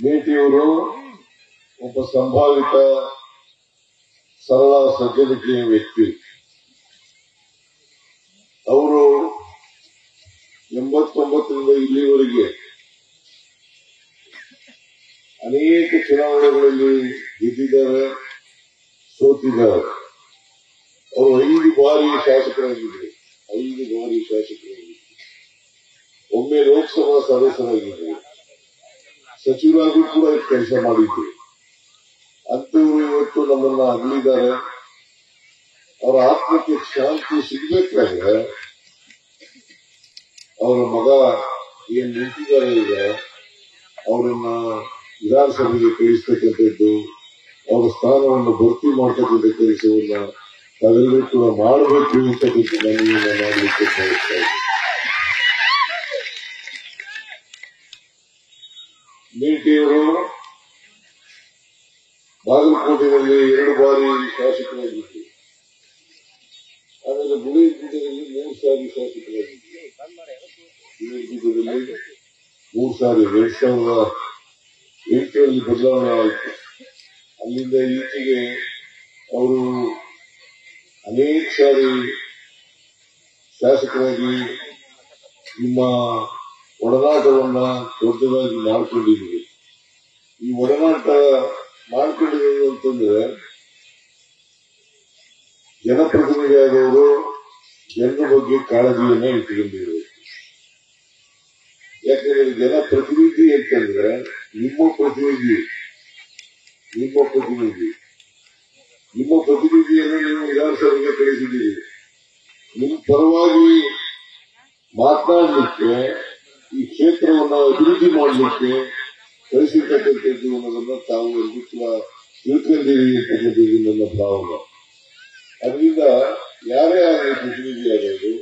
ಮೇಟಿಯವರು ಒಬ್ಬ ಸಂಭಾವಿತ ಸರಳ ಸಜ್ಜನಿಕೆಯ ವ್ಯಕ್ತಿ. ಅವರು 89ರಿಂದ ಇಲ್ಲಿವರೆಗೆ ಅನೇಕ ಚುನಾವಣೆಗಳಲ್ಲಿ ಗೆದ್ದಿದ್ದಾರೆ, ಸೋತಿದ್ದಾರೆ. ಅವರು 5 ಬಾರಿ ಶಾಸಕರಾಗಿದ್ದರು. ಒಮ್ಮೆ ಲೋಕಸಭಾ ಸದಸ್ಯರಾಗಿದ್ದರು, ಸಚಿವರಾಗೂ ಕೂಡ ಕೆಲಸ ಮಾಡಿದ್ರು. ಅಂತವರು ಇವತ್ತು ನಮ್ಮನ್ನ ಅಗಲಿದ್ದಾರೆ. ಅವರ ಆತ್ಮಕ್ಕೆ ಶಾಂತಿ ಸಿಗ್ಬೇಕಾದ್ರೆ ಅವರ ಮಗ ಏನ್ ನಿಂತಿದ್ದಾರೆ ಈಗ ಅವರನ್ನ ವಿಧಾನಸಭೆಗೆ ಕಳಿಸ್ತಕ್ಕಂಥದ್ದು, ಅವರ ಸ್ಥಾನವನ್ನು ಭರ್ತಿ ಮಾಡ್ತಕ್ಕಂಥ ಕೆಲಸವನ್ನ ತಾವೆಲ್ಲರೂ ಕೂಡ ಮಾಡಬೇಕು ಅಂತಕ್ಕಂಥ ಮನವಿಯನ್ನ ಮಾಡಲಿಕ್ಕೆ ಬಯಸ್ತಾ ಇದ್ದಾರೆ. ಮೇಟಿಯವರು ಬಾಗಲಕೋಟೆಯಲ್ಲಿ 2 ಬಾರಿ ಶಾಸಕರಾಗಿದ್ದರು. ಆಮೇಲೆ ಗುಡಿಗುಡ್ಡದಲ್ಲಿ 3 ಸಾರಿ ಶಾಸಕರಾಗಿದ್ದರು. ಗುಡಿಗುಡ್ಡದಲ್ಲಿ 3 ಸಾರಿ 2008ರಲ್ಲಿ ಬದಲಾವಣೆ ಆಯಿತು. ಅಲ್ಲಿಂದ ಈಚೆಗೆ ಅವರು ಅನೇಕ ಸಾರಿ ಶಾಸಕರಾಗಿ ನಿಮ್ಮ ಒಡನಾಟವನ್ನ ದೊಡ್ಡದಾಗಿ ಮಾಡಿಕೊಂಡಿದ್ದೀವಿ. ಈ ಒಡನಾಟ ಮಾಡಿಕೊಂಡಿರೋದು ಅಂತಂದ್ರೆ ಜನಪ್ರತಿನಿಧಿಯಾದವರು ಜನರ ಬಗ್ಗೆ ಕಾಳಜಿಯನ್ನ ಇಟ್ಟುಕೊಂಡಿರಬೇಕು. ಯಾಕಂದ್ರೆ ಜನಪ್ರತಿನಿಧಿ ಅಂತಂದ್ರೆ ನಿಮ್ಮ ಪ್ರತಿನಿಧಿಯನ್ನು ನೀವು ವಿಧಾನಸಭೆಗೆ ಕಳಿಸಿದ್ದೀರಿ. ನಿಮ್ಮ ಪರವಾಗಿ ಮಾತನಾಡಲಿಕ್ಕೆ, ಈ ಕ್ಷೇತ್ರವನ್ನು ಅಭಿವೃದ್ಧಿ ಮಾಡಲಿಕ್ಕೆ ಕಳಿಸಿರ್ತಕ್ಕಂಥದ್ದು ಅನ್ನೋದನ್ನ ತಾವು ಎಲ್ಲರೂ ಕೂಡ ತಿಳ್ಕೊಂಡಿರಿ ಅಂತಕ್ಕಂಥದ್ದು ನನ್ನ ಭಾವನೆ. ಅದರಿಂದ ಯಾರೇ ಆಗಲಿ ಪ್ರತಿನಿಧಿಯಾಗೋದು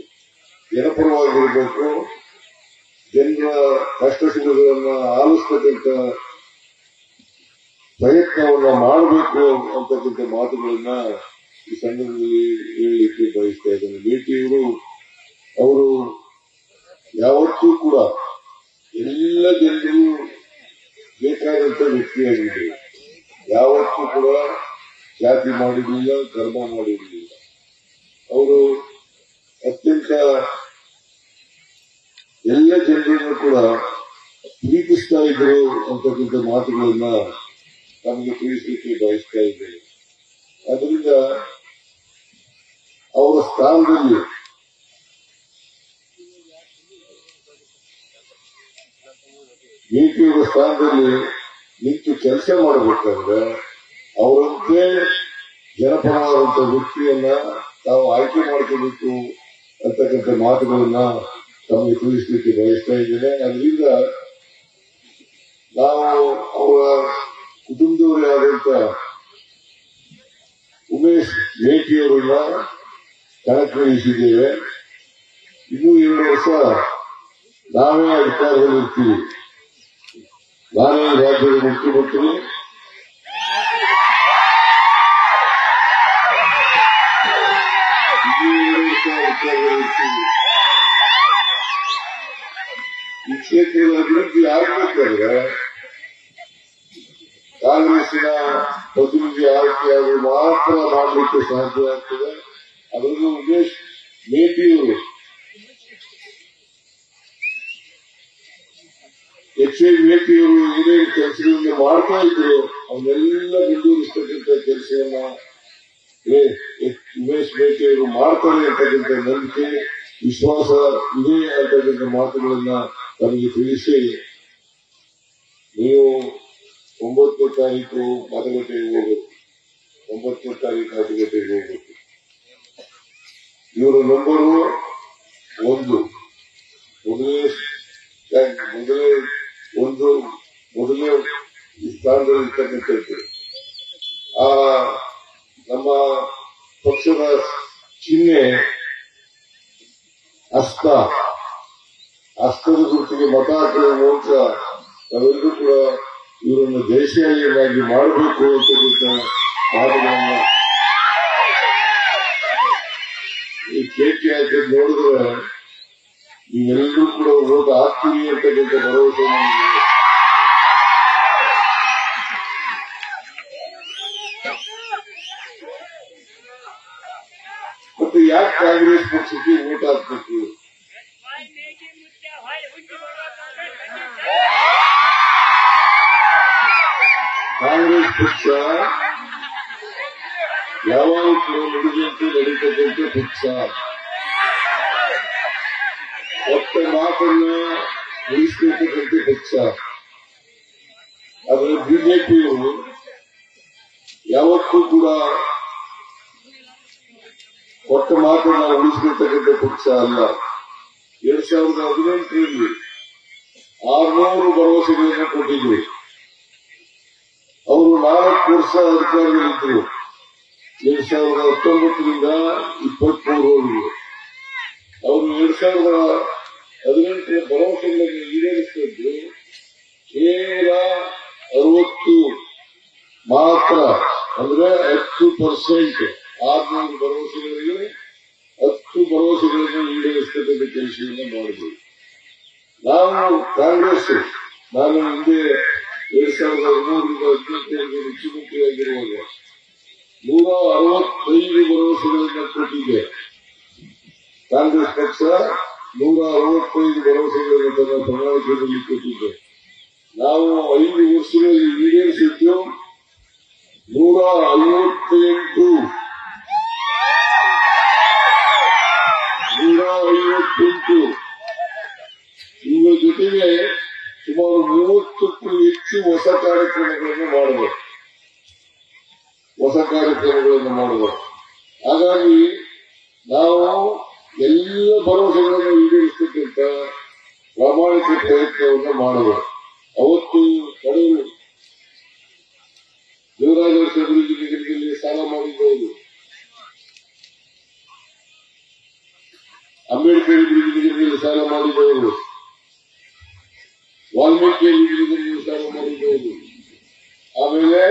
ಜನಪರವಾಗಿರ್ಬೇಕು, ಜನರ ಕಷ್ಟ ಸುಖಗಳನ್ನ ಆಲಿಸ್ತಕ್ಕಂಥ ಪ್ರಯತ್ನವನ್ನ ಮಾಡಬೇಕು ಅಂತಕ್ಕಂಥ ಮಾತುಗಳನ್ನ ಈ ಸಂದರ್ಭದಲ್ಲಿ ಹೇಳಲಿಕ್ಕೆ ಬಯಸ್ತಾ ಇದ್ದೇನೆ. ಮೇಟಿಯವರು ಅವರು ಯಾವತ್ತೂ ಕೂಡ ಎಲ್ಲ ಜನರು ಬೇಕಾದಂತ ವ್ಯಕ್ತಿಯಾಗಿದ್ದರು. ಯಾವತ್ತೂ ಕೂಡ ಜಾತಿ ಮಾಡಿರಲಿಲ್ಲ, ಧರ್ಮ ಮಾಡಿರಲಿಲ್ಲ. ಅವರು ಅತ್ಯಂತ ಎಲ್ಲ ಜನರನ್ನು ಕೂಡ ಪ್ರೀತಿಸ್ತಾ ಇದ್ರು ಅಂತಕ್ಕಂಥ ಮಾತುಗಳನ್ನ ನಮಗೆ ತಿಳಿಸಲಿಕ್ಕೆ ಬಯಸ್ತಾ ಇದ್ದೇನೆ. ಅದರಿಂದ ಅವರ ಸ್ಥಾನದಲ್ಲಿ ಮೇಟಿಯವರ ಸ್ಥಾನದಲ್ಲಿ ನಿಂತು ಕೆಲಸ ಮಾಡಬೇಕಾದ್ರೆ ಅವರಂತೆ ಜನಪರವಾದಂತ ವ್ಯಕ್ತಿಯನ್ನ ತಾವು ಆಯ್ಕೆ ಮಾಡ್ಕೋಬೇಕು ಅಂತಕ್ಕಂಥ ಮಾತುಗಳನ್ನ ತಮಗೆ ತಿಳಿಸಲಿಕ್ಕೆ ಬಯಸ್ತಾ ಇದ್ದೇನೆ. ಅದರಿಂದ ನಾವು ಅವರ ಕುಟುಂಬದವರೇ ಆದಂತ ಉಮೇಶ್ ಮೇಟಿಯವರನ್ನ ಕಣಕ್ಕಿಳಿಸಿದ್ದೇವೆ. ಇನ್ನೂ 2 ವರ್ಷ ನಾವೇ ಅಧಿಕಾರದಲ್ಲಿರ್ತೀವಿ. ನಾನೇ ರಾಜ್ಯದ ಮುಖ್ಯಮಂತ್ರಿ. ಈ ಕ್ಷೇತ್ರದ ಅಭಿವೃದ್ಧಿ ಆಗಬೇಕಾದ್ರೆ ಕಾಂಗ್ರೆಸ್ಸಿನ ಪ್ರತಿನಿಧಿ ಆಯ್ಕೆಯಾಗಿ ಮಾತ್ರ ಮಾಡಲಿಕ್ಕೆ ಸಾಧ್ಯ ಆಗ್ತದೆ. ಅದನ್ನು ಉಮೇಶ್ ಮೇಟಿಯವರು ಮೇಟಿಯವರು ಏನೇನು ಕೆಲಸಗಳನ್ನ ಮಾಡ್ತಾ ಇದ್ರು ಅವನ್ನೆಲ್ಲ ಮುಂದುವರಿಸ್ತಕ್ಕಂಥ ಕೆಲಸವನ್ನ ಉಮೇಶ್ ಮೇಟಿಯವರು ಮಾಡ್ತಾರೆ ಅಂತಕ್ಕಂಥ ನಂಬಿಕೆ, ವಿಶ್ವಾಸ ಇದೆ ಅಂತಕ್ಕಂಥ ಮಾತುಗಳನ್ನ ನಮಗೆ ತಿಳಿಸಿ ನೀವು 9ನೇ ತಾರೀಕು ಮತಗಟ್ಟೆಗೆ ಹೋಗಬೇಕು. 9ನೇ ತಾರೀಕು ಮತಗಟ್ಟೆಗೆ ಹೋಗಬೇಕು. ಇವರ ನಂಬರು 1 ಮೊದಲನೇ ಸ್ಥಾನದಲ್ಲಿ ಇರ್ತಕ್ಕಂಥದ್ದು. ಆ ನಮ್ಮ ಪಕ್ಷದ ಚಿಹ್ನೆ ಹಸ್ತದ ಗುರುತಿಗೆ ಮತ ಹಾಕುವ ಮೂಲಕ ನಾವೆಲ್ಲರೂ ಕೂಡ ಇವರನ್ನು ದೇಶೀಯವಾಗಿ ಮಾಡಬೇಕು ಅಂತಕ್ಕಂಥ ಮಾತುಗಳನ್ನ ಈ ಕೇಕೆ ಹಾಕಿ ನೋಡಿದ್ರೆ ನೀವೆಲ್ಲರೂ ಕೂಡ ಓಟ್ ಹಾಕ್ತೀವಿ ಅಂತಕ್ಕಂಥ ಭರವಸೆ ಪಕ್ಷ ಯಾವಾಗ ಕೂಡ ನುಡಿದಂತೆ ನಡೀತಕ್ಕಂಥ ಪಕ್ಷ. ಕೊಟ್ಟ ಮಾತನ್ನ ಉಳಿಸ್ಕೊಳ್ತಕ್ಕಂಥ ಪಕ್ಷ. ಆದ್ರೆ ಬಿಜೆಪಿಯವರು ಯಾವತ್ತೂ ಕೂಡ ಕೊಟ್ಟ ಮಾತನ್ನ ಉಳಿಸ್ಕೊಳ್ತಕ್ಕಂಥ ಪಕ್ಷ ಅಲ್ಲ. 2018ರಲ್ಲಿ 600 ಭರವಸೆಗಳನ್ನು ಕೊಟ್ಟಿದ್ರು. ಅವರು 4 ವರ್ಷ ಅಧಿಕಾರದಲ್ಲಿದ್ದರು. 2019ರಿಂದ 23ರವರೆಗೆ ಅವರು 2018ರ ಭರವಸೆಗಳನ್ನು ಈಡೇರಿಸಿದ್ದು ಕೇವಲ 60 ಮಾತ್ರ. ಅಂದ್ರೆ 10%. 600 ಭರವಸೆಗಳಿಗೆ 10 ಭರವಸೆಗಳನ್ನು ಈಡೇರಿಸತಕ್ಕಂಥ ಕೆಲಸವನ್ನು ಮಾಡಿದ್ರು. ನಾವು ಕಾಂಗ್ರೆಸ್, ನಾನು ಹಿಂದೆ 2013ರಿಂದ 2017 ಮುಖ್ಯಮಂತ್ರಿಯಾಗಿರುವಾಗ 165 ಭರವಸೆಗಳನ್ನು ಕೊಟ್ಟಿದೆ. ಕಾಂಗ್ರೆಸ್ ಪಕ್ಷ 165 ಭರವಸೆಗಳನ್ನು ತನ್ನ ಪ್ರಣಾಳಿಕೆಯಲ್ಲಿ ಕೊಟ್ಟಿದೆ. ನಾವು 5 ವರ್ಷಗಳಲ್ಲಿ ಈಡೇರಿಸಿದ್ದು 158. ಇವುಗಳ ಜೊತೆಗೆ ಸುಮಾರು 30ಕ್ಕೂ ಹೆಚ್ಚು ಹೊಸ ಕಾರ್ಯಕ್ರಮಗಳನ್ನು ಮಾಡಬಹುದು. ಹಾಗಾಗಿ ನಾವು ಎಲ್ಲ ಭರವಸೆಗಳನ್ನು ಈಡೇರಿಸತಕ್ಕಂಥ ಪ್ರಾಮಾಣಿಕ ಪ್ರಯತ್ನವನ್ನು ಮಾಡಬಹುದು. ಅವತ್ತು ಕಡೂರು ದೇವರಾಜ ಅಭಿವೃದ್ಧಿ ನಿಗಮದಲ್ಲಿ ಸಾಲ ಮಾಡಿದ್ದವರು, ಅಂಬೇಡ್ಕರ್ ಅಭಿವೃದ್ಧಿ ನಿಗಮದಲ್ಲಿ ಸಾಲ ಮಾಡಿದವರು, ವಾಲ್ಮೀಕಿ ಅಭಿವೃದ್ಧಿ ನಿಗಮದಲ್ಲಿ ಸಾಲ ಮಾಡಿದವರು, ಆಮೇಲೆ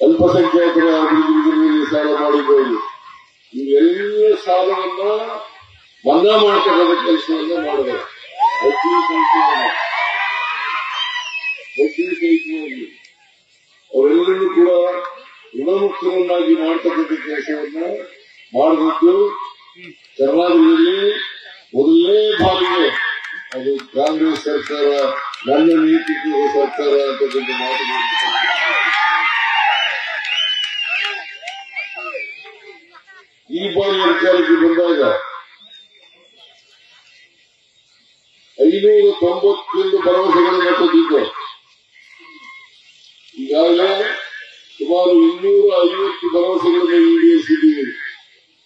ಅಲ್ಪಸಂಖ್ಯಾತರ ಅಭಿವೃದ್ಧಿ ನಿಗಮದಲ್ಲಿ ಸಾಲ ಮಾಡಿದವರು. ಇವೆಲ್ಲ ಸಾಲವನ್ನ ಮನ್ನಾ ಮಾಡತಕ್ಕಂಥ ಕೆಲಸವನ್ನ ಮಾಡಬೇಕು. ಬಡ್ಡಿ ಸಹಿತವಾಗಿ ಅವರೆಲ್ಲರೂ ಕೂಡ ಋಣಮುಕ್ತರನ್ನಾಗಿ ಮಾಡತಕ್ಕಂಥ ಕೆಲಸವನ್ನ ಮಾಡಬೇಕು. ಕರ್ನಾಟಕದಲ್ಲಿ ಮೊದಲನೇ ಬಾರಿಗೆ ಅದು ಕಾಂಗ್ರೆಸ್ ಸರ್ಕಾರ, ನನ್ನ ನೀತಿಗೆ ಸರ್ಕಾರ ಅಂತಕ್ಕಂಥ ಮಾತುಗಳನ್ನು ಈ ಬಾರಿ ಅಧಿಕಾರಕ್ಕೆ ಬಂದಾಗ 591 ಭರವಸೆಗಳನ್ನು ಕೊಟ್ಟಿದ್ದು. ಈಗಾಗಲೇ ಸುಮಾರು 250 ಭರವಸೆಗಳನ್ನು ಈಡೇರಿಸಿದ್ದೀವಿ.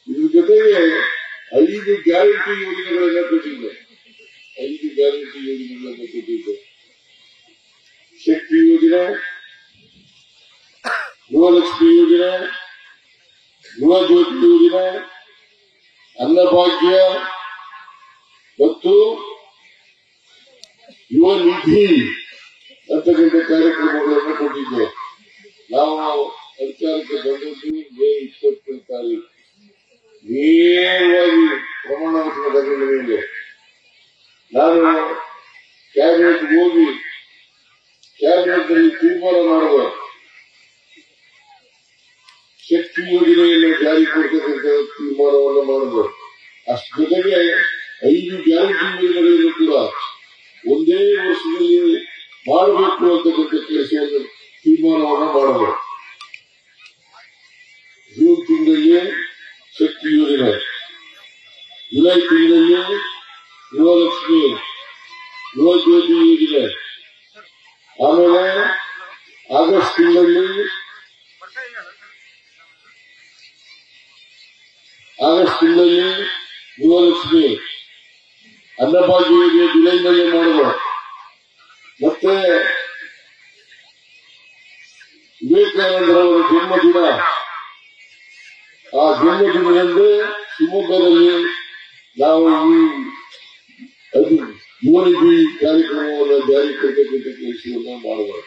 ಇದ್ರ ಜೊತೆಗೆ 5 ಗ್ಯಾರಂಟಿ ಯೋಜನೆಗಳನ್ನು ಕೊಟ್ಟಿದ್ದೆ. 5 ಗ್ಯಾರಂಟಿ ಯೋಜನೆಗಳನ್ನು ಕೊಟ್ಟಿದ್ದೆ. ಶಕ್ತಿ ಯೋಜನೆ, ಗೃಹಲಕ್ಷ್ಮಿ ಯೋಜನೆ, ಗೃಹ ಜ್ಯೋತಿ ಯೋಜನೆ, ಅನ್ನಭಾಗ್ಯ ಮತ್ತು ಯುವ ನಿಧಿ ಅಂತಕ್ಕಂಥ ಕಾರ್ಯಕ್ರಮಗಳನ್ನು ಕೊಟ್ಟಿದ್ದೆ. ನಾವು ಅಧಿಕಾರಕ್ಕೆ ಬಂದದ್ದು ಮೇ 20ನೇ ತಾರೀಕು. ನೇರವಾಗಿ ಪ್ರಮಾಣ ವಚನ ಬರೆದ ಮೇಲೆ ನಾನು ಕ್ಯಾಬಿನೆಟ್ ಹೋಗಿ ಕ್ಯಾಬಿನೆಟ್ ನಲ್ಲಿ ತೀರ್ಮಾನ ಮಾಡುವ ಶಕ್ತಿ ಯೋಜನೆಯನ್ನು ಜಾರಿ ಕೊಡ್ತಕ್ಕಂಥ ತೀರ್ಮಾನವನ್ನು ಮಾಡಬಹುದು. ಅಷ್ಟು ಜೊತೆಗೆ 5 ಗ್ಯಾರಂಟಿ ಯೋಜನೆಗಳನ್ನು ಕೂಡ ಒಂದೇ ವರ್ಷದಲ್ಲಿ ಮಾಡಬೇಕು ಅಂತಕ್ಕಂಥ ಕೆಲಸವನ್ನು ತೀರ್ಮಾನವನ್ನು ಮಾಡಬಹುದು. ಜೂನ್ ತಿಂಗಳಲ್ಲಿ ಶಕ್ತಿ ಯೋಜನೆ, ಜುಲೈ ತಿಂಗಳಲ್ಲಿ ಗೃಹಲಕ್ಷ್ಮಿ, ಗೃಹ ಜ್ಯೋತಿ ಯೋಜನೆ, ಆಮೇಲೆ ಆಗಸ್ಟ್ ತಿಂಗಳಲ್ಲಿ ಗೃಹಲಕ್ಷ್ಮಿ, ಅನ್ನಭಾಗ್ಯ ಯೋಜನೆ ಜುಲೈನಲ್ಲಿ ಮಾಡುವ. ಮತ್ತೆ ವಿವೇಕಾನಂದರವರ ಜನ್ಮದಿನ, ಆ ಜನ್ಮದಿನದಂದು ಶಿವಮೊಗ್ಗದಲ್ಲಿ ನಾವು ಈ ಯುವ ನಿಧಿ ಕಾರ್ಯಕ್ರಮವನ್ನು ಜಾರಿ ಕೊಡ್ತಕ್ಕಂಥ ಕೆಲಸವನ್ನು ಮಾಡಬಹುದು.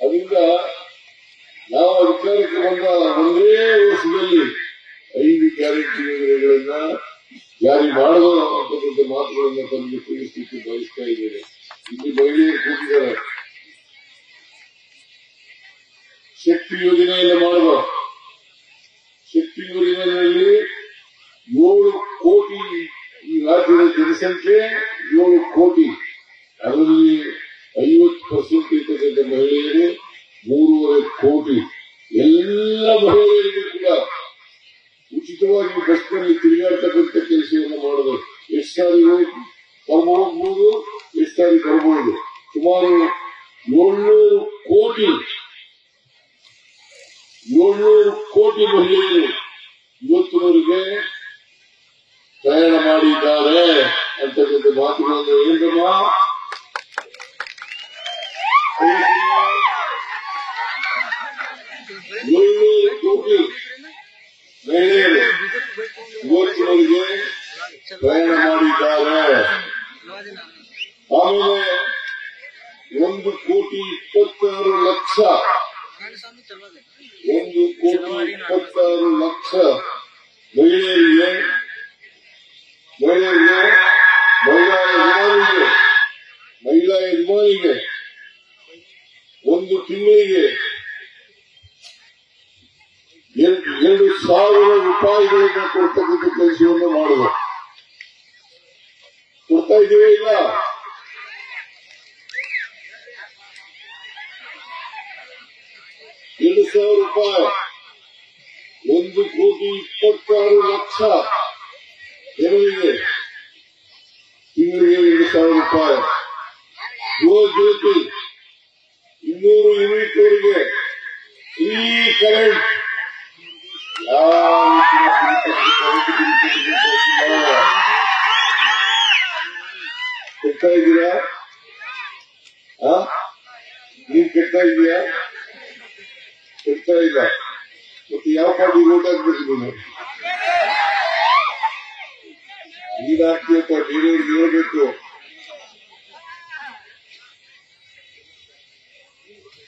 ಅದರಿಂದ ನಾವು ಅಧಿಕಾರಕ್ಕೆ ಬಂದ ಒಂದೇ ವರ್ಷದಲ್ಲಿ 5 ಗ್ಯಾರಂಟಿ ಯೋಜನೆಗಳನ್ನ ಜಾರಿ ಮಾಡಬಹುದು ಅಂತಕ್ಕಂಥ ಮಾತುಗಳನ್ನು ತಮಗೆ ತಿಳಿಸಲಿಕ್ಕೆ ಬಯಸ್ತಾ ಇದ್ದೇನೆ. ಇಲ್ಲಿ ಮಹಿಳೆಯರು ಕೂತಿದ್ದಾರೆ. ಶಕ್ತಿ ಯೋಜನೆಯನ್ನು ಮಾಡುವ. ಶಕ್ತಿ ಯೋಜನೆಯಲ್ಲಿ 7 ಕೋಟಿ, ಈ ರಾಜ್ಯದ ಜನಸಂಖ್ಯೆ 7 ಕೋಟಿ. ಅದರಲ್ಲಿ 50% ಇರ್ತಕ್ಕಂಥ ಮಹಿಳೆಯರು 3.5 ಕೋಟಿ ಎಲ್ಲ ಮಹಿಳೆಯರಿಗೂ ಕೂಡ ಉಚಿತವಾಗಿ ಬಸ್ನಲ್ಲಿ ತಿರುಗಾಡ್ತಕ್ಕಂಥ ಕೆಲಸವನ್ನು ಮಾಡಬೇಕು. ಎಷ್ಟು ಸಾರಿ ಹೋಗ್ಬೋದು, ಎಷ್ಟು ಸಾರಿ ಬರ್ಬೋದು. ಸುಮಾರು 700 ಕೋಟಿ ಮಹಿಳೆಯರು ಇವತ್ತಿನವರೆಗೆ ಪ್ರಯಾಣ ಮಾಡಿದ್ದಾರೆ ಅಂತಕ್ಕಂಥ ಮಾತುಗಳನ್ನು ಏನಮ್ಮ 700 ಕೋಟಿ ಮಹಿಳೆಯರು ಇವತ್ತಿನವರೆಗೆ ಪ್ರಯಾಣ ಮಾಡಿದ್ದಾರೆ. ಆಮೇಲೆ 1,26,00,000 1,26,00,000 ಮಹಿಳೆಯರಿಗೆ ಮಹಿಳಾ ಯಜಮಾನಿಗೆ ಒಂದು ತಿಂಗಳಿಗೆ 2,000 ರೂಪಾಯಿಗಳನ್ನ ಕೊಡ್ತಕ್ಕಂಥ ಕೆಲಸವನ್ನು ಮಾಡಬೇಕು. ಕೊಡ್ತಾ ಇದೀವೇ ಇಲ್ಲ? 2,000 ರೂಪಾಯಿ, 1,26,00,000 ಜನರಿಗೆ ತಿಂಗಳಿಗೆ 2,000 ರೂಪಾಯಿ. ಗೃಹ ಜ್ಯೋತಿ 200 ಯೂನಿಟ್ ವರೆಗೆ ಫ್ರೀ ಕರೆಂಟ್. ಕೆಡ್ತಾ ಇದ್ದೀರಾ? ನೀನ್ ಕೆಡ್ತಾ ಇದೀಯಾ? ಕೆಡ್ತಾ ಇಲ್ಲ. ಮತ್ತೆ ಯಾವ ಪಾರ್ಟಿ ಓಟ್ ಹಾಕ್ಬೇಕು ನೀನು? ನೀನ್ ಹಾಕ್ತೀಯಪ್ಪ, ನೀರವ್ರಿಗೆ ಹೇಳ್ಬೇಕು.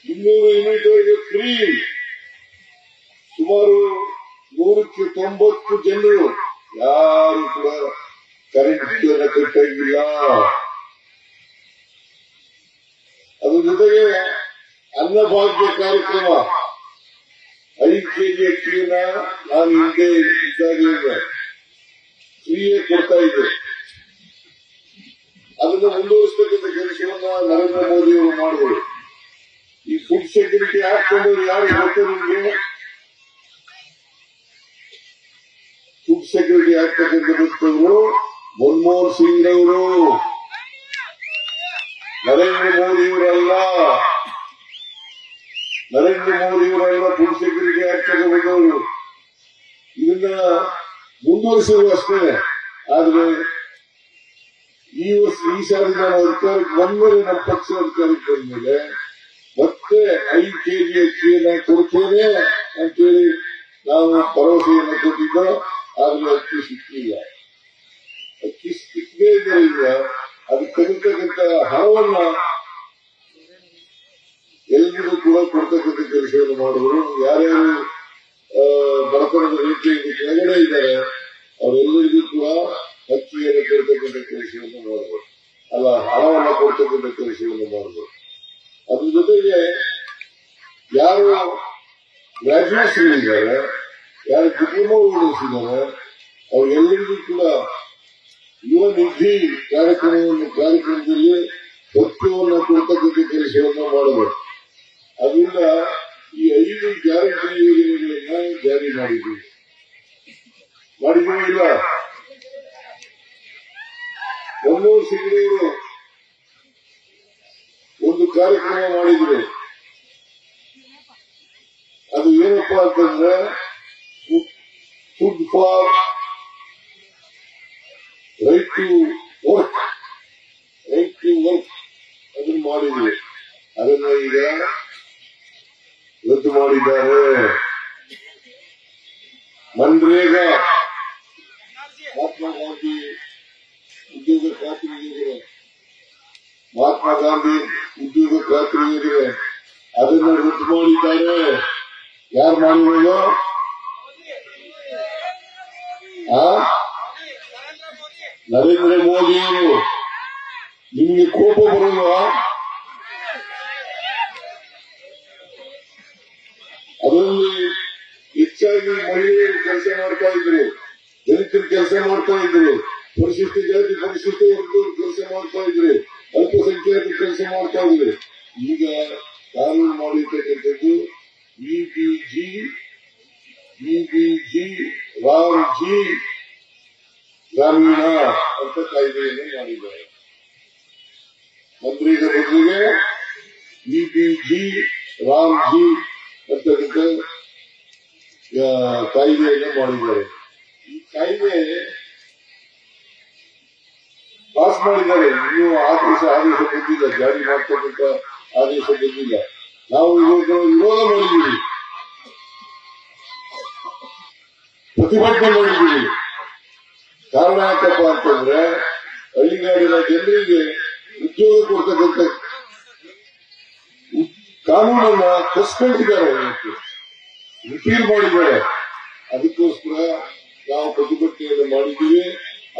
200 ಯೂನಿಟ್ ವರೆಗೆ ಫ್ರೀ. ಸುಮಾರು 190 ಜನರು ಯಾರು ಕೂಡ ಕರೆಂಟ್ ಬಿಲ್ ಕಟ್ಟಾಗಿಲ್ಲ. ಅದ್ರ ಜೊತೆಗೆ ಅನ್ನಭಾಗ್ಯ ಕಾರ್ಯಕ್ರಮ 5 ಕೆಜಿ ಅಕ್ಕಿಯನ್ನ ನಾನು ಹಿಂದೆ ಇದ್ದಾಗಲೇ ಫ್ರೀಯಾಗಿ ಕೊಡ್ತಾ ಇದ್ದೆ. ಅದನ್ನು ಮುಂದುವರಿಸತಕ್ಕಂಥ ಕೆಲಸವನ್ನ ನರೇಂದ್ರ ಮೋದಿ ಅವರು ಮಾಡಿದರು. ಈ ಫುಡ್ ಸೆಕ್ಯೂರಿಟಿ ಹಾಕೊಂಡವ್ರು ಯಾರು ಗೊತ್ತೇ ನಿಮಗೆ? ಫುಡ್ ಸೆಕ್ಯೂರಿಟಿ ಆಗ್ತಕ್ಕಂಥವರು ಮನಮೋಹನ್ ಸಿಂಗ್ ಅವರು, ನರೇಂದ್ರ ಮೋದಿಯವರಲ್ಲ. ಫುಡ್ ಸೆಕ್ಯೂರಿಟಿ ಆಗ್ತಕ್ಕಂಥವರು ಇದನ್ನ ಮುಂದುವರಿಸಿದ್ರು ಅಷ್ಟೇ. ಆದ್ರೆ ಈ ಸಾರಿ ನಾನು ಅಧಿಕಾರಕ್ಕೆ ಬಂದ್ಮೇಲೆ, ನಮ್ಮ ಪಕ್ಷ ಅಧಿಕಾರಕ್ಕೆ ಬಂದ್ಮೇಲೆ ಮತ್ತೆ 5 ಕೆಜಿ ಅಕ್ಕಿಯನ್ನ ಕೊಡ್ತೇನೆ ಅಂತೇಳಿ ನಾವು ಭರವಸೆಯನ್ನು ಕೊಟ್ಟಿದ್ದ. ಆದ್ರೆ ಅಕ್ಕಿ ಸಿಕ್ಕಿಲ್ಲ. ಅಕ್ಕಿ ಸಿಕ್ಕದೇ ಇದ್ದರಿಂದ ಅದಕ್ಕೆ ತಗತಕ್ಕಂಥ ಹಣವನ್ನ ಎಲ್ರಿಗೂ ಕೂಡ ಕೊಡ್ತಕ್ಕಂಥ ಕೆಲಸವನ್ನು ಮಾಡಿದ್ರು. ಯಾರ್ಯಾರು ಬಡತನದ ರೇಖೆಯಿಂದ ಕೆಳಗಡೆ ಇದ್ದಾರೆ ಅವರೆಲ್ಲರಿಗೂ ಕೂಡ ಅಕ್ಕಿಯನ್ನು ಕೊಡ್ತಕ್ಕಂಥ ಕೆಲಸವನ್ನು ಮಾಡಬಹುದು, ಅಲ್ಲ ಹಣವನ್ನ ಕೊಡ್ತಕ್ಕಂಥ ಕೆಲಸವನ್ನು ಮಾಡಬಹುದು. ಅದ್ರ ಜೊತೆಗೆ ಯಾರು ಗ್ರಾಜುಯೇಟ್ಸ್ ಇದ್ದಾರೆ, ಯಾರು ಡಿಪ್ಲೊಮಾ ಓದಿಸಿದ್ದಾರೆ, ಅವರೆಲ್ಲರಿಗೂ ಕೂಡ ಯುವ ನಿಧಿ ಕಾರ್ಯಕ್ರಮದಲ್ಲಿ ಭತ್ಯವನ್ನು ಕೊಡ್ತಕ್ಕಂಥ ಕೆಲಸವನ್ನು ಮಾಡಬಹುದು. ಅದರಿಂದ ಈ 5 ಗ್ಯಾರಂಟಿ ಯೋಜನೆಗಳನ್ನ ಜಾರಿ ಮಾಡಿದ್ದೀವಿ ಇಲ್ಲ? ಮನಮೋಹನ್ ಸಿಂಗ್ ಅವರು ಒಂದು ಕಾರ್ಯಕ್ರಮ ಮಾಡಿದ್ರು. ಅದು ಏನಪ್ಪಾ ಅಂತಂದ್ರೆ food for right to work ಅದನ್ನು ಮಾಡಿದ್ರು. ಅದನ್ನ ಈಗ ರದ್ದು ಮಾಡಿದ್ದಾರೆ. ಮನ್ರೇಗಾ ಮಹಾತ್ಮ ಗಾಂಧಿ ಉದ್ಯೋಗ ಖಾತ್ರಿ ಯೋಜನೆ ಅದನ್ನ ರದ್ದು ಮಾಡಿದ್ದಾರೆ. ಯಾರು ಮಾಡಿರೋದು? ನರೇಂದ್ರ ಮೋದಿಯವರು. ನಿಮ್ಗೆ ಕೋಪ ಬರಲ್ವಾ? ಅದರಲ್ಲಿ ಹೆಚ್ಚಾಗಿ ಮಹಿಳೆಯರು ಕೆಲಸ ಮಾಡ್ತಾ ಇದ್ರು, ದಲಿತರು ಕೆಲಸ ಮಾಡ್ತಾ ಇದ್ರು, ಪರಿಶಿಷ್ಟ ಜಾತಿ ಪರಿಶಿಷ್ಟ ವರ್ಗದವರು ಕೆಲಸ ಮಾಡ್ತಾ ಇದ್ರು, ಅಲ್ಪಸಂಖ್ಯಾತರು ಕೆಲಸ ಮಾಡ್ತಾ ಮಾಡಿದ್ರು. ಈಗ ಕಾನೂನು ಮಾಡಿರ್ತಕ್ಕಂಥದ್ದು ವಿಬಿಜಿ ರಾಮ್ಜಿ ಗ್ರಾಮೀಣ ಅಂತ ಕಾಯ್ದೆಯನ್ನು ಮಾಡಿದ್ದಾರೆ. ಮಂತ್ರಿಗಳ ಬದಲಿಗೆ ವಿಬಿಜಿ ರಾಮ್ಜಿ ಅಂತಕ್ಕಂಥ ಕಾಯ್ದೆಯನ್ನು ಮಾಡಿದ್ದಾರೆ. ಈ ಕಾಯ್ದೆ ಪಾಸ್ ಮಾಡಿದ್ದಾರೆ. ಇನ್ನೂ ಆದೇಶ ಬಂದಿಲ್ಲ, ಜಾರಿ ಮಾಡ್ತಕ್ಕಂಥ ಆದೇಶ ಬಂದಿಲ್ಲ. ನಾವು ವಿರೋಧ ಮಾಡಿದ್ದೀವಿ, ಪ್ರತಿಭಟನೆ ಮಾಡಿದ್ದೀವಿ. ಕಾರಣ ಯಾಕಪ್ಪ ಅಂತಂದ್ರೆ ಹಳ್ಳಿಗಾಡಿನ ಜನರಿಗೆ ಉದ್ಯೋಗ ಕೊಡ್ತಕ್ಕಂಥ ಕಾನೂನನ್ನ ಕಸ್ಕೊಂಡಿದ್ದಾರೆ, ರಿಪೀಲ್ ಮಾಡಿದ್ದಾರೆ. ಅದಕ್ಕೋಸ್ಕರ ನಾವು ಪ್ರತಿಭಟನೆಯನ್ನು ಮಾಡಿದ್ದೀವಿ.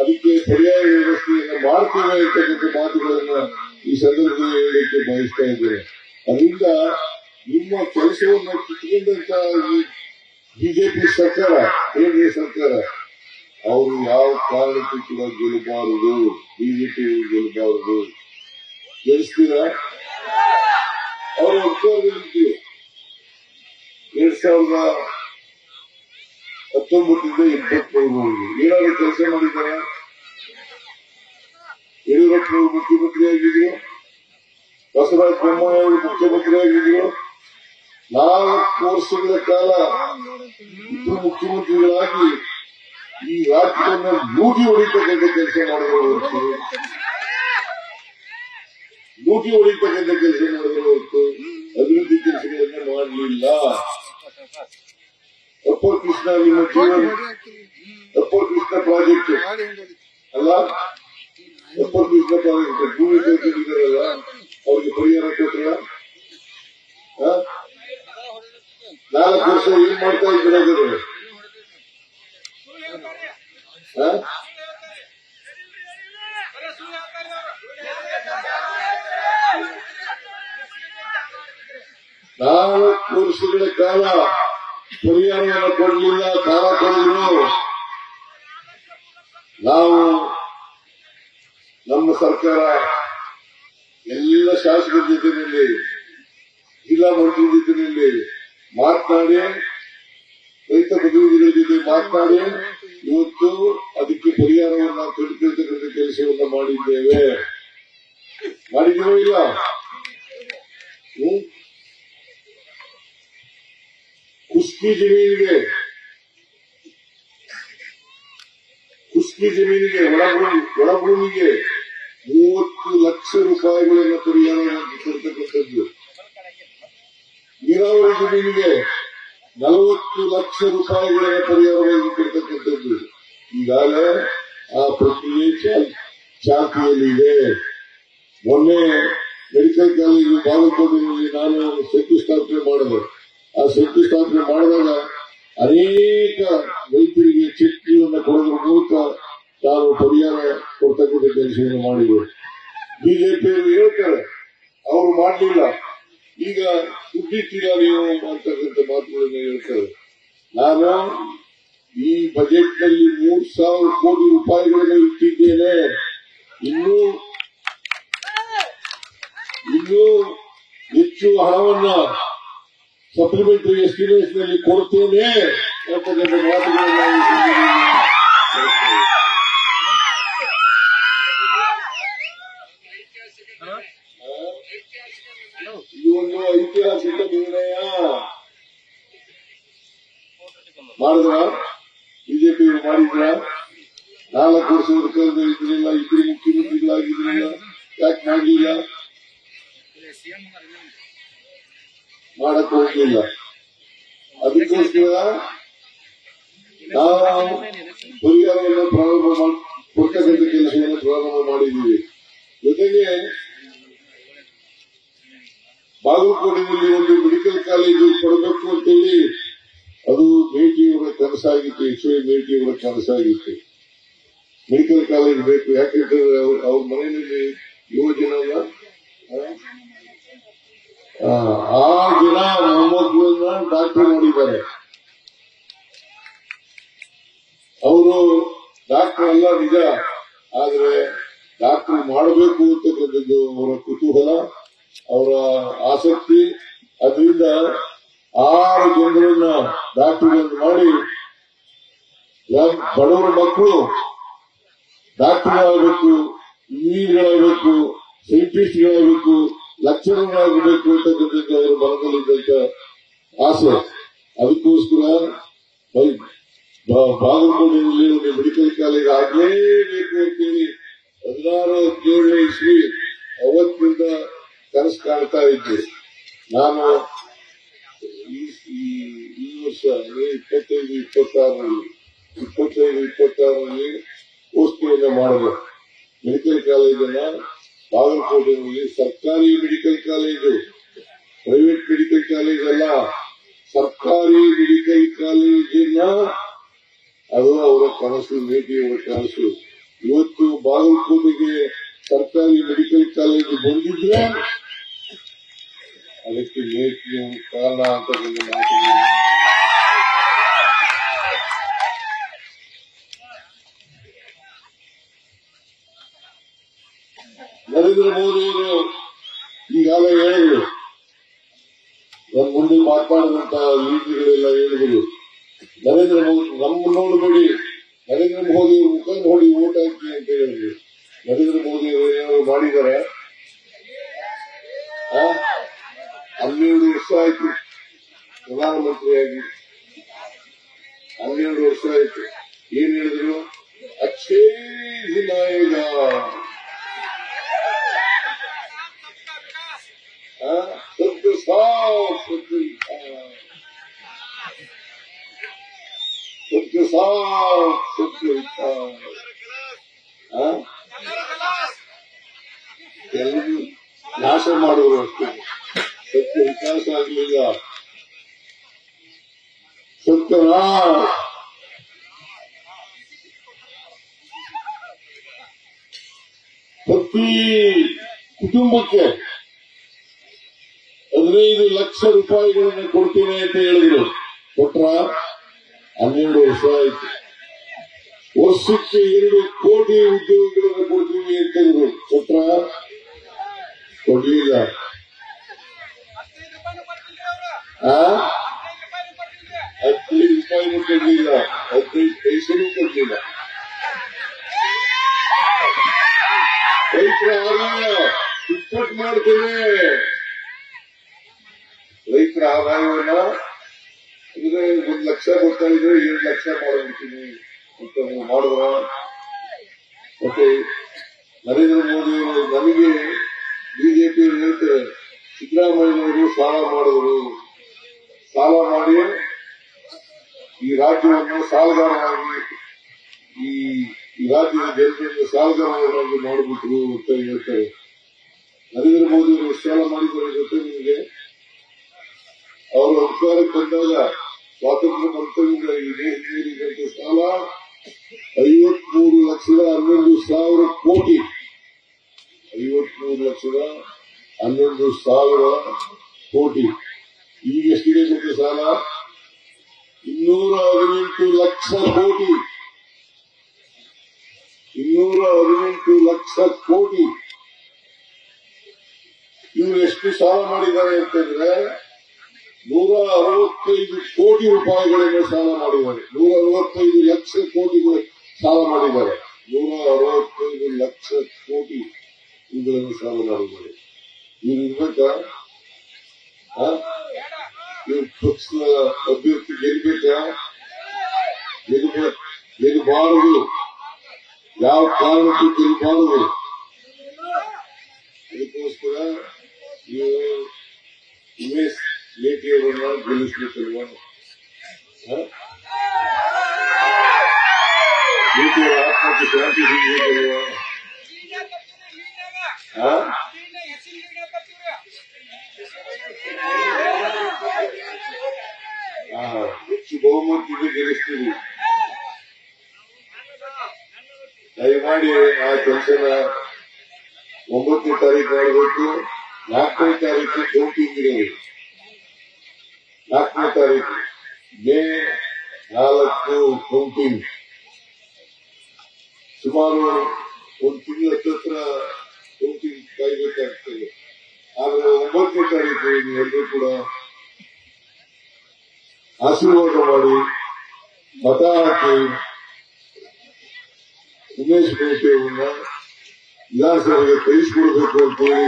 ಅದಕ್ಕೆ ಪರ್ಯಾಯ ವ್ಯವಸ್ಥೆಯನ್ನು ಮಾಡ್ತೇವೆ ಅಂತಕ್ಕಂಥ ಮಾತುಗಳನ್ನ ಈ ಸಂದರ್ಭದಲ್ಲಿ ಹೇಳಲಿಕ್ಕೆ ಬಯಸ್ತಾ ಇದ್ದೇವೆ. ಅದರಿಂದ ನಿಮ್ಮ ಕೆಲಸವನ್ನು ಕಿತ್ಕೊಂಡಂತ ಬಿಜೆಪಿ ಸರ್ಕಾರ, ಕೇಂದ್ರ ಸರ್ಕಾರ, ಅವರು ಯಾವ ಕಾರಣಕ್ಕೂ ಕೂಡ ಗೆಲ್ಲಬಾರದು, ಬಿಜೆಪಿ ಗೆಲ್ಲಬಾರದು. ಗೆಲ್ಲಿಸ್ತೀರಾ? ಅವರು ಅಧಿಕಾರದಲ್ಲಿದ್ದು 2019 ಏನಾದ್ರು ಕೆಲಸ ಮಾಡಿದ್ದಾರ? ಯಡಿಯೂರಪ್ಪನವರು ಮುಖ್ಯಮಂತ್ರಿ ಆಗಿದ್ರು, ಬಸವರಾಜ ಬೊಮ್ಮಾಯಿ ಅವರು ಮುಖ್ಯಮಂತ್ರಿ ಆಗಿದ್ರು. 4 ವರ್ಷಗಳ ಕಾಲ ಮುಖ್ಯಮಂತ್ರಿಗಳಾಗಿ ಈ ರಾಜ್ಯವನ್ನು ಲೂಟಿ ಹೊಡಿತಕ್ಕಂಥ ಕೆಲಸ ಮಾಡಿದ್ರು ಹೊರತು ಅಭಿವೃದ್ಧಿ ಕೆಲಸಗಳನ್ನ ಮಾಡಲಿಲ್ಲ. ಅಪ್ಪರ್ ಕೃಷ್ಣ ನಿಮ್ಮ ಜೀವನ ಅಪ್ಪರ್ ಕೃಷ್ಣ ಪ್ರಾಜೆಕ್ಟ್ ಅಲ್ಲ, ಅಪ್ಪರ್ ಕೃಷ್ಣ ಪ್ರಾಜೆಕ್ಟ್ ಭೂಮಿ ಕೊಟ್ಟಿದ್ದಾರಲ್ಲ, ಅವ್ರಿಗೆ ಪರಿಹಾರ ಕೊಟ್ರ? 4 ವರ್ಷ ಏನ್ ಮಾಡ್ತಾ ಇದ್ದಾರೆ? ನಾಲ್ಕು ವರ್ಷಗಳ ಕಾಲ ಪರಿಹಾರವನ್ನು ಕೊಡಲಿಲ್ಲ, ಸಾಲ ಕೊಡಿದ್ರು. ನಾವು ನಮ್ಮ ಸರ್ಕಾರ ಎಲ್ಲ ಶಾಸಕರ ಜೊತೆಯಲ್ಲಿ, ಜಿಲ್ಲಾ ಮಂತ್ರಿ ಜೊತೆಯಲ್ಲಿ ಮಾತನಾಡಿ, ರೈತ ಪ್ರತಿನಿಧಿಗಳ ಜೊತೆ ಮಾತನಾಡಿ ಇವತ್ತು ಅದಕ್ಕೆ ಪರಿಹಾರವನ್ನ ಕಂಡುಕೊಳ್ತಕ್ಕಂಥ ಕೆಲಸವನ್ನ ಮಾಡಿದ್ದೇವೆ. ಮಾಡಿದ್ದೀವೋ ಇಲ್ಲ? ಕುಸ್ಕಿ ಜಮೀನಿಗೆ ಒಳಭೂಮಿಗೆ 30 ಲಕ್ಷ ರೂಪಾಯಿಗಳನ್ನು ಪರಿಹಾರವಾಗಿ ಕೊಡ್ತಕ್ಕಂಥದ್ದು. ನೀರಾವರಿ ಜಮೀನಿಗೆ 40 ಲಕ್ಷ ರೂಪಾಯಿಗಳನ್ನು ಪರಿಹಾರವಾಗಿ ಕೊಡ್ತಕ್ಕಂಥದ್ದು. ಈಗಾಗಲೇ ಆ ಪ್ರಕ್ರಿಯೆ ಚಾಲ್ತಿಯಲ್ಲಿದೆ. ಮೊನ್ನೆ ಮೆಡಿಕಲ್ ಕಾಲೇಜು ಬಾಗಲಕೋಟೆಯಲ್ಲಿ ನಾನು ಶಂಕುಸ್ಥಾಪನೆ ಮಾಡಿದೆ. ಆ ಶಂಕುಸ್ಥಾಪನೆ ಮಾಡಿದಾಗ ಅನೇಕ ರೈತರಿಗೆ ಚೆಕ್ಗಳನ್ನು ಕೊಡೋದ್ರ ಮೂಲಕ ತಾನು ಪರಿಹಾರ ಕೊಡ್ತಕ್ಕಂಥ ಕೆಲಸವನ್ನು ಮಾಡಿದೆ. ಬಿಜೆಪಿಯವರು ಹೇಳ್ತಾರೆ ಅವರು ಮಾಡಲಿಲ್ಲ, ಈಗ ದುಡ್ಡಿಟ್ಟಿಲ್ಲ ನೀವು ಅಂತಕ್ಕಂಥ ಮಾತುಗಳನ್ನು ಹೇಳ್ತಾರೆ. ನಾನು ಈ ಬಜೆಟ್ ನಲ್ಲಿ 3,000 ಕೋಟಿ ರೂಪಾಯಿಗಳನ್ನು ಇಟ್ಟಿದ್ದೇನೆ. ಇನ್ನೂ ಹೆಚ್ಚು ಹಣವನ್ನ ಸಪ್ಲಿಮೆಂಟರಿ ಎಸ್ಟಿಮೇಟ್ಸ್ ನಲ್ಲಿ ಕೊಡ್ತೇನೆ ಅಂತಕ್ಕಂಥ ಮಾತುಗಳನ್ನ ಇದು ಒಂದು ಐತಿಹಾಸಿಕ ನಿರ್ಣಯ ಮಾಡಿದ್ರ, ಬಿಜೆಪಿ ಮಾಡಿದ್ರ. 4 ವರ್ಷದ ಕಾಲದಲ್ಲಿ ಇದ್ರಿಲ್ಲ, ಇಬ್ಬರು ಮುಖ್ಯಮಂತ್ರಿಗಳಾಗಿದ್ರಿಲ್ಲ, ಯಾಕೆ ಮಾಡಲಿಲ್ಲ? ಮಾಡಕ್ ಹೋಗ್ಲಿಲ್ಲ. ಅದಕ್ಕೋಸ್ಕರ ನಾವು ಪರಿಹಾರವನ್ನು ಪ್ರಾರಂಭ ಕೊಡ್ತಕ್ಕಂಥ ಕೆಲಸವನ್ನು ಪ್ರಾರಂಭ ಮಾಡಿದ್ದೀವಿ. ಜೊತೆಗೆ ಬಾಗಲಕೋಟೆಯಲ್ಲಿ ಒಂದು ಮೆಡಿಕಲ್ ಕಾಲೇಜು ಕೊಡಬೇಕು ಅಂತೇಳಿ ಅದು ಮೇಟಿಯವರ ಕನಸಾಗಿತ್ತು, ಎಚ್.ವೈ. ಮೇಟಿಯವರ ಕನಸಾಗಿತ್ತು. ಮೆಡಿಕಲ್ ಕಾಲೇಜ್ ಬೇಕು, ಯಾಕೆಂದ್ರೆ ಅವ್ರ ಮನೆಯಲ್ಲಿ ಯುವಜನ ಆ ಜನ ಮೊಮ್ಮಕ್ಕಳನ್ನ ಡಾಕ್ಟರ್ ಮಾಡಿದ್ದಾರೆ. ಅವರು ಡಾಕ್ಟರ್ ಅಲ್ಲ ನಿಜ, ಆದ್ರೆ ಡಾಕ್ಟರ್ ಮಾಡಬೇಕು ಅಂತಕ್ಕಂಥದ್ದು ಅವರ ಕುತೂಹಲ. ಅವರ ಆಸಕ್ತಿ. ಅದರಿಂದ 6 ಜನರನ್ನ ಡಾಕ್ಟರ್ಗಳನ್ನು ಮಾಡಿ ಬಡವರ ಮಕ್ಕಳು ಡಾಕ್ಟರ್ಗಳಾಗಬೇಕು, ಇಂಜಿನಿಯರ್ಗಳಾಗಬೇಕು, ಸೈಂಟಿಸ್ಟ್ಗಳಾಗಬೇಕು, ಲೆಕ್ಚರರ್ಗಳಾಗಬೇಕು ಅಂತಕ್ಕಂಥ ಅವರ ಮನದಲ್ಲಿದ್ದಂತ ಆಸೆ. ಅದಕ್ಕೋಸ್ಕರ ಬಾಗಲಕೋಟೆಯಲ್ಲಿ ಒಂದು ಮೆಡಿಕಲ್ ಕಾಲೇಜ್ ಆಗಲೇಬೇಕು ಅಂತೇಳಿ 16-17 ಇಸ್ವಿ ಅವತ್ತಿನಿಂದ ಕನಸು ಕಾಣ್ತಾ ಇದ್ದೆ. ನಾನು ಈ ವರ್ಷ 25-26ರಲ್ಲಿ ಘೋಷಣೆಯನ್ನ ಮಾಡಿದೆ. ಮೆಡಿಕಲ್ ಕಾಲೇಜನ್ನ ಬಾಗಲಕೋಟೆಯಲ್ಲಿ ಸರ್ಕಾರಿ medical college, private medical college ಅಲ್ಲ, ಸರ್ಕಾರಿ ಮೆಡಿಕಲ್ ಕಾಲೇಜಿನ ಅದು ಅವರ ಕನಸು, ನೇಟಿಯವರ ಕನಸು. ಇವತ್ತು ಬಾಗಲಕೋಟೆಗೆ ಸರ್ಕಾರಿ ಮೆಡಿಕಲ್ ಕಾಲೇಜು ಬಂದಿದ್ರೆ ಅದಕ್ಕೆ ನೇಟಿಯ ಕಾರಣ ಅಂತ ನರೇಂದ್ರ ಮೋದಿಯವರು ಈಗಾಗಲೇ ಹೇಳಿದ್ರು, ನನ್ನ ಮುಂದೆ ಮಾತನಾಡಿದಂತ ಲೀಡರ್ಗಳೆಲ್ಲ ಹೇಳಿದ್ರು, ನರೇಂದ್ರ ಮೋದಿ ನಮ್ಮ ನೋಡಬೇಡಿ, ನರೇಂದ್ರ ಮೋದಿ ಮುಖ ನೋಡಿ ಓಟ್ ಹಾಕಿ ಅಂತ ಹೇಳಿದ್ರು. ನರೇಂದ್ರ ಮೋದಿ ಅವರು ಏನಾದ್ರು ಮಾಡಿದ್ದಾರೆ? 12 ವರ್ಷ ಆಯ್ತು ಪ್ರಧಾನಮಂತ್ರಿಯಾಗಿ, 12 ವರ್ಷ ಆಯ್ತು. ಏನ್ ಹೇಳಿದ್ರು? ಅಚ್ಚೇ ದಿನಾಯಗ, सबके साथ सबके साथ सबके विकास. ಎಲ್ಲರೂ ನಾಶ ಮಾಡುವರು ಅಷ್ಟೇ, ಸತ್ಯ ವಿಕಾಸ ಆಗಲಿಲ್ಲ. ಸತ್ಯನಾಶ ಪ್ರತಿ ಕುಟುಂಬಕ್ಕೆ 15 ಲಕ್ಷ ರೂಪಾಯಿಗಳನ್ನು ಕೊಡ್ತೀನಿ ಅಂತ ಹೇಳಿದ್ರು. ಕೊಟ್ರ? 12 ವರ್ಷ ಆಯ್ತು. ವರ್ಷಕ್ಕೆ 2 ಕೋಟಿ ಉದ್ಯೋಗಗಳನ್ನು ಕೊಡ್ತೀವಿ ಅಂತ ಹೇಳಿದ್ರು. ಕೊಟ್ರ? ಕೊಡ್ಲಿಲ್ಲ. 15 ರೂಪಾಯಿನೂ ಕೊಡ್ಲಿಲ್ಲ, 15 ಪೈಸೆನೂ ಕೊಡ್ಲಿಲ್ಲ. ರೈತರ ಆದಾಯ 20 ಮಾಡ್ತೇನೆ. ರೈತರ ಆದಾಯವನ್ನ ಅಂದ್ರೆ 1 ಲಕ್ಷ ಬರ್ತಾ ಇದ್ರೆ 7 ಲಕ್ಷ ಮಾಡ್ಬಿಡ್ತೀನಿ ಅಂತ ಮಾಡಿದ್ರ. ಮತ್ತೆ ನರೇಂದ್ರ ಮೋದಿ ಅವರು ನಮಗೆ ಬಿಜೆಪಿ ಹೇಳ್ತಾರೆ, ಸಿದ್ದರಾಮಯ್ಯನವರು ಸಾಲ ಮಾಡಿದ್ರು, ಸಾಲ ಮಾಡಿ ಈ ರಾಜ್ಯವನ್ನು ಸಾಲಗಾರರಾಗಿ ಈ ರಾಜ್ಯದ ಜನರನ್ನು ಸಾಲಗಾರರಾಗಿ ಮಾಡಿಬಿಟ್ರು ಅಂತ ಹೇಳ್ತಾರೆ. ನರೇಂದ್ರ ಮೋದಿ ಅವರು ಸಾಲ ಮಾಡಿದ್ದಾರೆ ಜೊತೆ ನಿಮಗೆ ಅವರು ಅಧಿಕಾರಕ್ಕೆ ಬಂದಾಗ ಸ್ವಾತಂತ್ರ್ಯ ನಂತರದಿಂದ ಈ ದೇಶದಲ್ಲಿ ಸಾಲ 53,11,000 ಕೋಟಿ. 53,11,000 ಕೋಟಿ. ಈಗ ಎಷ್ಟಿದೆ ಗೊತ್ತ ಸಾಲ? 218 ಲಕ್ಷ ಕೋಟಿ. 218 ಲಕ್ಷ ಕೋಟಿ. ಇವರು ಎಷ್ಟು ಸಾಲ ಮಾಡಿದ್ದಾರೆ ಅಂತಂದ್ರೆ 165 ಕೋಟಿ ರೂಪಾಯಿಗಳನ್ನು ಸಾಲ ಮಾಡಿದ್ದಾರೆ. 165 ಲಕ್ಷ ಕೋಟಿಗಳು ಸಾಲ ಮಾಡಿದ್ದಾರೆ. 165 ಲಕ್ಷ ಕೋಟಿ ಇವುಗಳನ್ನು ಸಾಲ ಮಾಡಿದ್ದಾರೆ. ಇವ್ರು ಇರ್ಬೇಕಾ? ಇವ್ರ ಪಕ್ಷದ ಅಭ್ಯರ್ಥಿ ಗೆಲ್ಬೇಕಾ? ಗೆಲ್ಲಬಾರದು. ಯಾವ ಕಾರಣಕ್ಕೂ ಗೆಲ್ಲಬಾರದು. ಅದಕ್ಕೋಸ್ಕರ ನೀವು ಉಮೇಶ್ ಲೇಟಿಯವರನ್ನ ಗೆಲ್ಲಿಸ್ಬೇಕಲ್ವಾ? ಲೇಟಿಯವರ ಆತ್ಮಕ್ಕೆ ಶಾಂತಿ ಸಿಗಬೇಕಲ್ವಾ? ಹೆಚ್ಚು ಬಹುಮತದಿಂದ ಗೆಲ್ಲಿಸ್ತೀವಿ. ದಯಮಾಡಿ ಆ ಕೆಲಸನ 9ನೇ ತಾರೀಕು ಮಾಡಬೇಕು. 4ನೇ ತಾರೀಕು ಕೌಂಟಿಂಗ್ ಇರಬೇಕು. 4ನೇ ತಾರೀಕು ಮೇ 4 ಕೌಂಟಿಂಗ್. ಸುಮಾರು 1 ತಿಂಗಳ ಹತ್ರ ಕೌಂಟಿಂಗ್ ಕಾಯ್ಬೇಕಾಗ್ತದೆ. ಆದ್ರೆ ಸರ್ಕಾರಕ್ಕೆ ನೀವೆಲ್ಲರೂ ಕೂಡ ಆಶೀರ್ವಾದ ಮಾಡಿ ಮತ ಹಾಕಿ ಉಮೇಶ್ ಮೇಟಿಯವರನ್ನ ವಿಧಾನಸಭೆಗೆ ಕಳಿಸಿಕೊಡ್ಬೇಕು ಅಂತೇಳಿ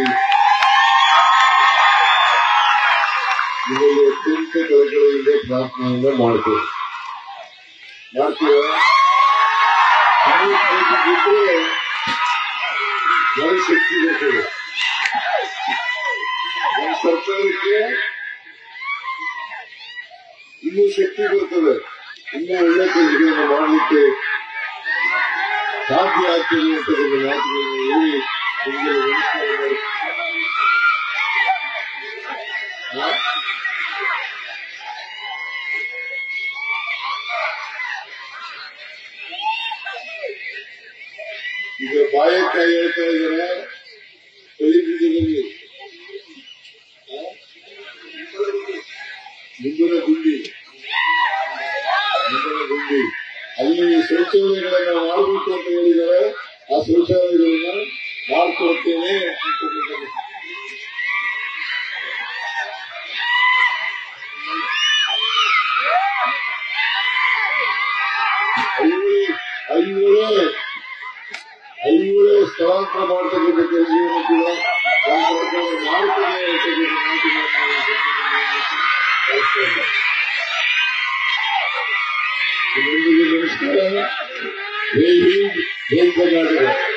ನಿಮಗೆ ಅತ್ಯಂತ ಕಳಕಳಿಯಿಂದ ಪ್ರಾರ್ಥನೆಯಿಂದ ಮಾಡ್ತೇವೆ. ನನ್ನ ಶಕ್ತಿ ಬರ್ತದೆ. ನಮ್ಮ ಸರ್ಕಾರಕ್ಕೆ ಇನ್ನೂ ಶಕ್ತಿ ಬರ್ತದೆ, ಇನ್ನೂ ಒಳ್ಳೆ ಕೆಲಸಗಳನ್ನು ಮಾಡಲಿಕ್ಕೆ ಸಾಧ್ಯ ಆಗ್ತದೆ ಅಂತಕ್ಕಂಥ ಮಾತುಗಳನ್ನು ಹೇಳಿ ನಿಮಗೆ ನಮಸ್ಕಾರ ಮಾಡಿ. ಈಗ ಬಾಯಕಾಯಿ ಹೇಳ್ತಾ ಇದ್ದಾರೆ ಕಲಿಬಿದ್ದಲ್ಲಿ ಮುಂದಿನ ಗುಂಡಿ ಅಲ್ಲಿ ಶೌಚಾಲಯಗಳನ್ನ ಮಾಡಬೇಕು ಅಂತ ಹೇಳಿದ್ದಾರೆ. ಆ ಶೌಚಾಲಯಗಳನ್ನ ಮಾಡಿಕೊಡ್ತೇನೆ ಅಂತ ಐವಳೆ ಸ್ಥಳಾಂತರ ಮಾಡ್ತಕ್ಕಂಥ ಕೆಲಸವನ್ನು ಕೂಡ ನಮ್ಮ ಸರ್ಕಾರ ಮಾಡ್ತದೆ ಅಂತಕ್ಕಂಥ ಮಾತುಗಳನ್ನು ನಮಸ್ಕಾರ. ಜೈ ಹಿಂದ್, ಜೈ ಕರ್ನಾಟಕ.